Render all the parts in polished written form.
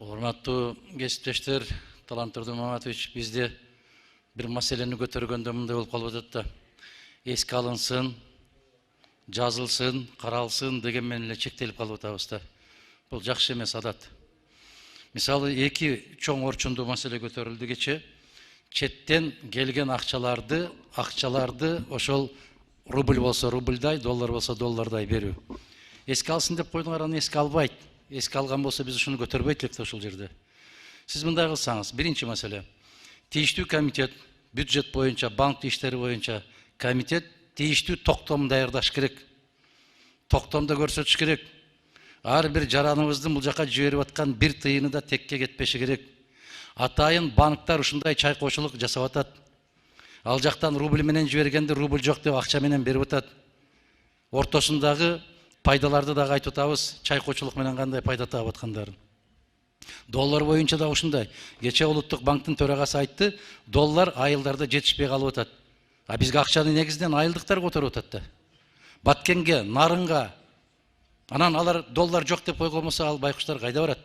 Урматтуу кесиптештер, Талант Турдумаматович, бизде бир маселени көтөргөндө мындай болуп калып атат да. Эске алынсын, жазылсын, каралсын деген менен эле чектелип калып атабыз да. Бул жакшы эмес адат. Мисалы, эки чоң орчундуу маселе көтөрүлдү кече. Четтен келген акчаларды ошол рубль болсо рубльдай, доллар болсо доллардай берүү. Эске алсын деп койдуңар, аны эске албайт. Эске алган болсо биз ушуну көтөрбөйт элек ошол жерде. Сиз мындай кылсаңыз, биринчи маселе. Тийиштүү комитет, бюджет боюнча, банк иштери боюнча комитет тийиштүү токтом даярдаш керек. Токтомду көрсөтүш керек. Ар бир жараныбыздын бул жака жиберип аткан бир тыйыны да текке кетпеши керек. Атайын банктар ушундай чайкоочулук жасап атат. Ал жактан рубль менен жибергенде рубль жок деп акча менен берип атат. Ортосундагы пайдаларды да айтып атабыз, чайкоочулук менен кандай пайда таап аткандарын. Доллар боюнча да ушундай. Кече Улуттук банктын төрагасы айтты, доллар айылдарда жетишпей калып атат. А бизге акчаны негизинен айылдыктар көтөрүп атат да. Баткенге, Нарынга, анан алар доллар жок деп койгон болсо, ал байкуштар кайда барат?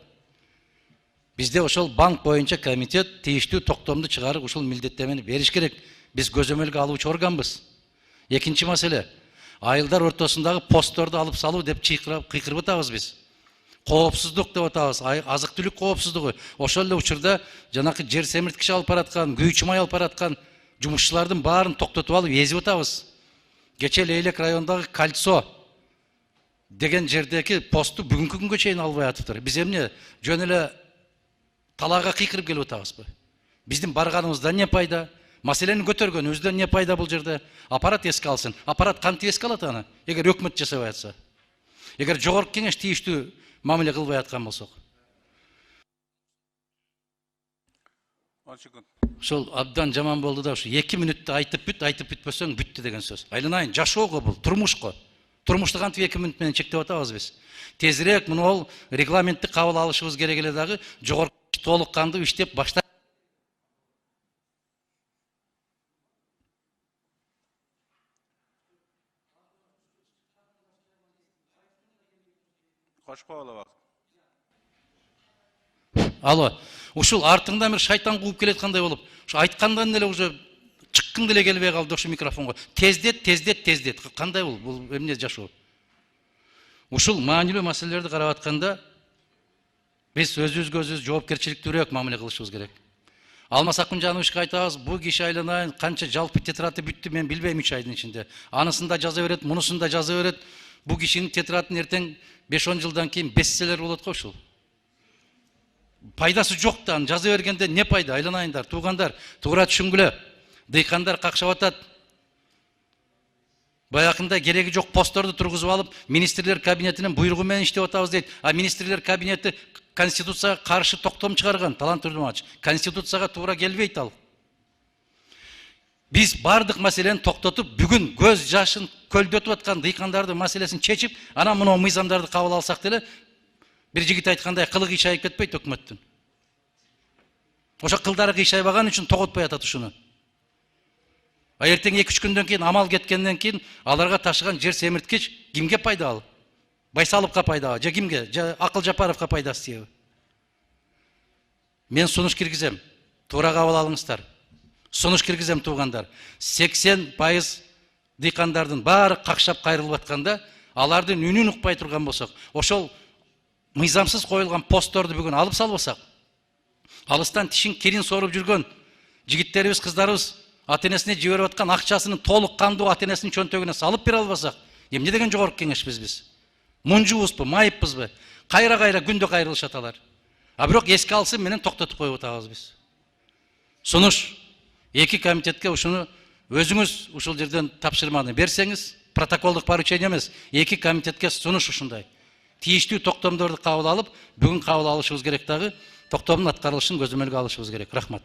Бизде ошол банк боюнча комитет тийиштүү токтомду чыгарып, ушул милдеттемени бериш керек. Биз көзөмөлгө алуучу органбыз. Экинчи маселе, айылдар ортосундагы постторду алып салуу деп кыйкырып атабыз биз. Коопсуздук деп атабыз, азык түлүк коопсуздугу. Ошол эле учурда жанакы жер семирткич алып бараткан, күйүүчү май алып бараткан жумушчулардын баарын токтотуп алып эзип атабыз. Кече Лейлек районундагы Кольцо деген жердеги посту бүгүнкү күнгө чейин албай атыптыр. Биз эмне жөн эле талаага кыйкырып келип атабызбы? Биздин барганыбыздан не пайда? Маселени көтөргөнүбүздөн не пайда бул жерде? Аппарат эске алсын. Аппарат кантип эске алат аны? Эгер өкмөт жасабай атса. Эгер жогорку кеңеш тийиштүү мамиле кылбай аткан болсок. Ошол абдан жаман болду да, ушу 2 мүнөттө айтып бүтпөсөң бүттү деген сөз. Айланайын, жашоого бул, турмушко. Турмушту кантип 2 мүнөт менен чектеп атабыз биз? Тезирээк муну регламентти кабыл алышыбыз керек эле дагы, жогорку толук кандуу иштеп баштап. Алло, ушул артыңдан бир шайтан кууп келеткандай болуп, ушу айткандан эле уже чыккың деле келбей калды ушу микрофонго. Тездет. Кандай бул эмне жашоо? Ушул маанилүү маселелерди карап атканда биз өзүбүзгө өзүбүз жоопкерчиликтүүрөөк мамиле кылышыбыз керек. Алмаз Акунжановичке айтабыз, бул киши айланайын канча жалпы тетраты бүттү мен билбейм 3 айдын ичинде. Анысын да жаза берет, мунусун да жаза берет. Бул кишинин тетратын эртең 5-10 жылдан кийин бестселлер болот го ушул. Пайдасы жок да, жаза бергенде не пайда? Айланайындар, туугандар, туура түшүнгүлө. Дыйкандар какшап атат. Баякында кереги жок постторду тургузуп алып, министрлер кабинетинин буйругу менен иштеп атабыз дейт. А министрлер кабинети Конституцияга каршы токтом чыгарган. Талант Турдумаматович, Конституцияга туура келбейт ал. Биз бардык маселени токтотуп, бүгүн көз жашын көлдөтүп аткан дыйкандардын маселесин чечип, анан мына мыйзамдарды кабыл алсак деле, бир жигит айткандай кылы кыйшайып кетпейт өкмөттүн. Ошо кылдары кыйшайбаган үчүн тоготпой атат ушуну. А эртең 2-3 күндөн кийин амал кеткенден кийин аларга ташыган жер семирткич кимге пайдалуу? Байсаловго пайдалуу, же кимге? Же Акыл Жапаровго пайдасы тиеби? Мен сунуш киргизем. Туура кабыл алыңыздар. Сунуш киргизем туугандар. 80% дыйкандардын баары какшап кайрылып атканда, алардын үнүн укпай турган болсок, ошол мыйзамсыз коюлган постторду бүгүн алып салбасак, алыстан тишин кирин соруп жүргөн жигиттерибиз, кыздарыбыз ата-энесине жиберип аткан акчасынын толук кандуу ата-энесинин чөнтөгүнө салып бере албасак, эмне деген жогорку кеңешпиз биз? Мунжубузбу, майыппызбы? Кайра күндө кайрылышат алар. А бирок эске алсын менен токтотуп коюп атабыз биз. Сунуш, 2 комитетке ушуну өзүңүз ушул жерден тапшырманы берсеңиз, протоколдук поручение эмес, 2 комитетке сунуш ушундай. Тийиштүү токтомдорду кабыл алып, бүгүн кабыл алышыбыз керек дагы, токтомдун аткарылышын көзөмөлгө алышыбыз керек. Рахмат.